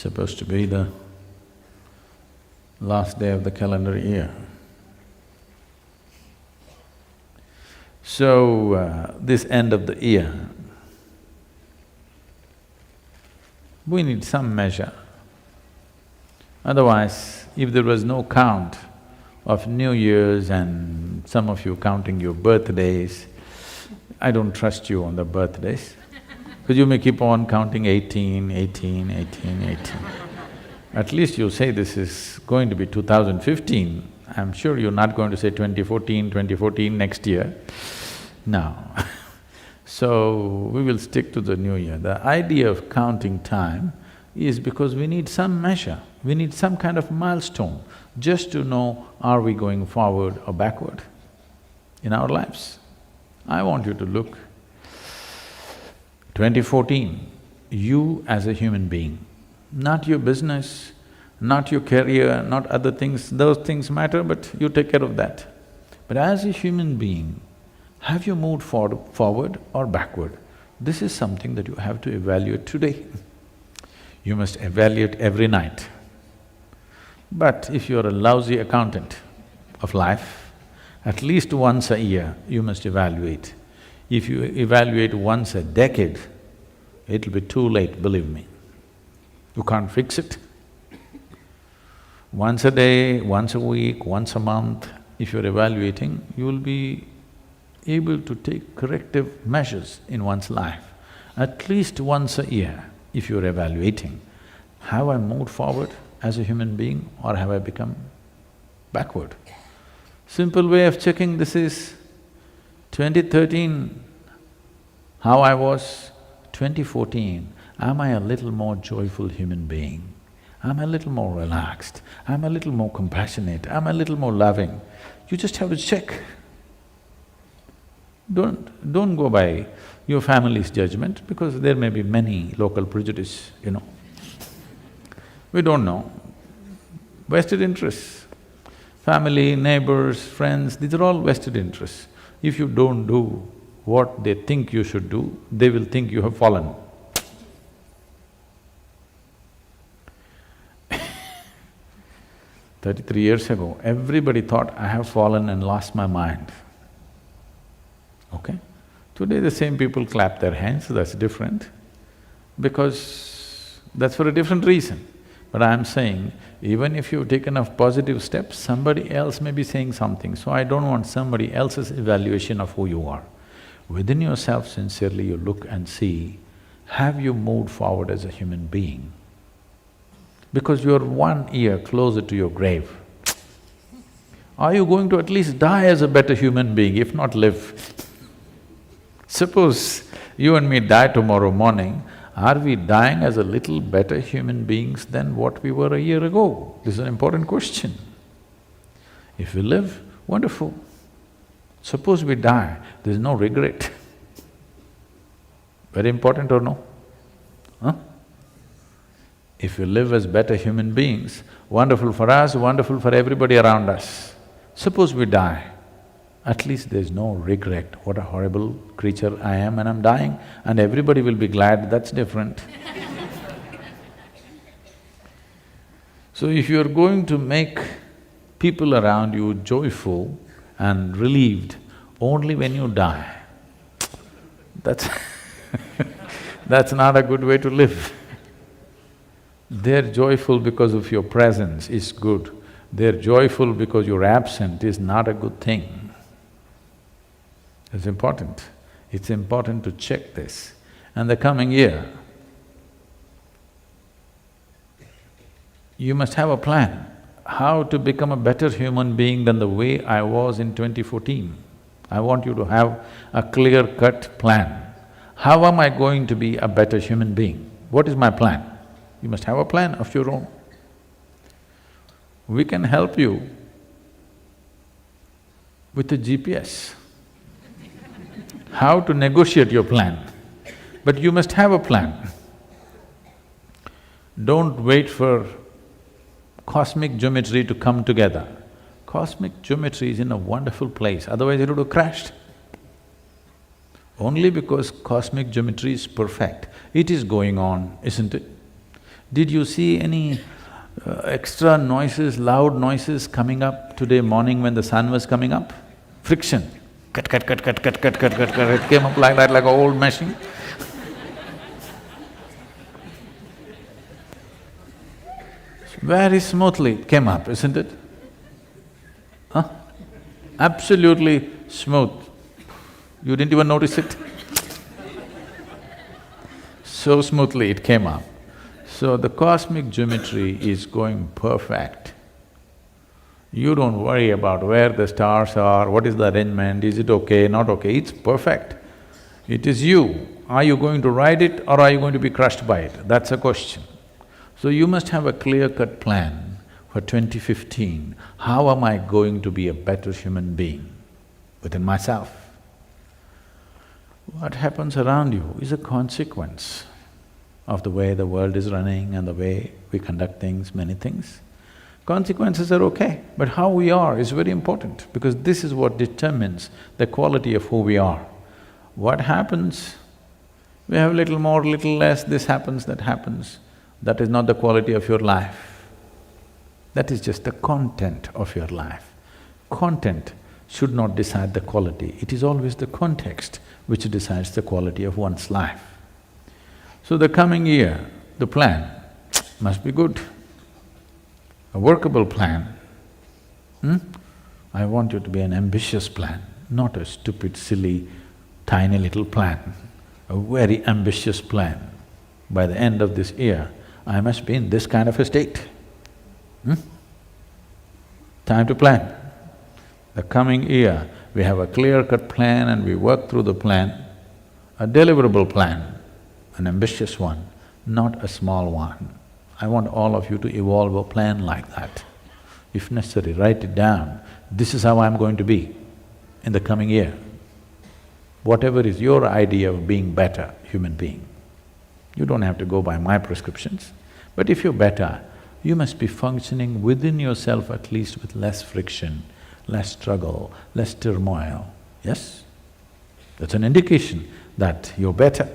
supposed to be the last day of the calendar year. So, this end of the year, we need some measure. Otherwise, if there was no count of New Year's and some of you counting your birthdays, I don't trust you on the birthdays, because you may keep on counting 18, 18, 18, 18. At least you say this is going to be 2015, I'm sure you're not going to say 2014, 2014 next year. No. So, we will stick to the new year. The idea of counting time is because we need some measure, we need some kind of milestone just to know are we going forward or backward in our lives. I want you to look, 2014, you as a human being, not your business, not your career, not other things, those things matter, but you take care of that. But as a human being, have you moved forward or backward? This is something that you have to evaluate today. You must evaluate every night. But if you're a lousy accountant of life, at least once a year you must evaluate. If you evaluate once a decade, it'll be too late, believe me. You can't fix it. Once a day, once a week, once a month, if you're evaluating, you will be able to take corrective measures in one's life. At least once a year, if you're evaluating, have I moved forward as a human being or have I become backward? Simple way of checking this is 2013, how I was, 2014, am I a little more joyful human being? Am I a little more relaxed? Am I a little more compassionate? Am I a little more loving? You just have to check. Don't go by your family's judgment because there may be many local prejudice, you know. We don't know. Vested interests, family, neighbors, friends, these are all vested interests. If you don't do what they think you should do, they will think you have fallen. 33 years ago, everybody thought I have fallen and lost my mind. Okay? Today the same people clap their hands, that's different, because that's for a different reason. But I'm saying, even if you've taken enough positive steps, somebody else may be saying something, so I don't want somebody else's evaluation of who you are. Within yourself, sincerely you look and see, have you moved forward as a human being? Because you're 1 year closer to your grave. Are you going to at least die as a better human being, if not live? Suppose you and me die tomorrow morning, are we dying as a little better human beings than what we were a year ago? This is an important question. If we live, wonderful. Suppose we die, there's no regret. Very important or no? Huh? If we live as better human beings, wonderful for us, wonderful for everybody around us. Suppose we die, at least there's no regret, what a horrible creature I am and I'm dying, and everybody will be glad, that's different. So if you're going to make people around you joyful and relieved only when you die, that's that's not a good way to live. They're joyful because of your presence is good, they're joyful because you're absent is not a good thing. It's important. It's important to check this. And the coming year, you must have a plan, how to become a better human being than the way I was in 2014. I want you to have a clear-cut plan. How am I going to be a better human being? What is my plan? You must have a plan of your own. We can help you with a GPS, how to negotiate your plan, but you must have a plan. Don't wait for cosmic geometry to come together. Cosmic geometry is in a wonderful place, otherwise it would have crashed. Only because cosmic geometry is perfect, it is going on, isn't it? Did you see any extra noises, loud noises coming up today morning when the sun was coming up? Friction. Cut, cut, cut, cut, cut, cut, cut, cut, cut, it came up like that, like an old machine. Very smoothly it came up, isn't it? Huh? Absolutely smooth. You didn't even notice it? So smoothly it came up. So the cosmic geometry is going perfect. You don't worry about where the stars are, what is the arrangement, is it okay, not okay, it's perfect. It is you. Are you going to ride it or are you going to be crushed by it? That's a question. So you must have a clear-cut plan for 2015. How am I going to be a better human being within myself? What happens around you is a consequence of the way the world is running and the way we conduct things, many things. Consequences are okay, but how we are is very important because this is what determines the quality of who we are. What happens, we have little more, little less, this happens, that happens, that is not the quality of your life. That is just the content of your life. Content should not decide the quality, it is always the context which decides the quality of one's life. So the coming year, the plan must be good, a workable plan. I want you to be an ambitious plan, not a stupid, silly, tiny little plan, a very ambitious plan. By the end of this year, I must be in this kind of a state. Time to plan. The coming year, we have a clear-cut plan and we work through the plan, a deliverable plan, an ambitious one, not a small one. I want all of you to evolve a plan like that. If necessary, write it down. This is how I'm going to be in the coming year. Whatever is your idea of being better human being. You don't have to go by my prescriptions, but if you're better, you must be functioning within yourself at least with less friction, less struggle, less turmoil, yes? That's an indication that you're better.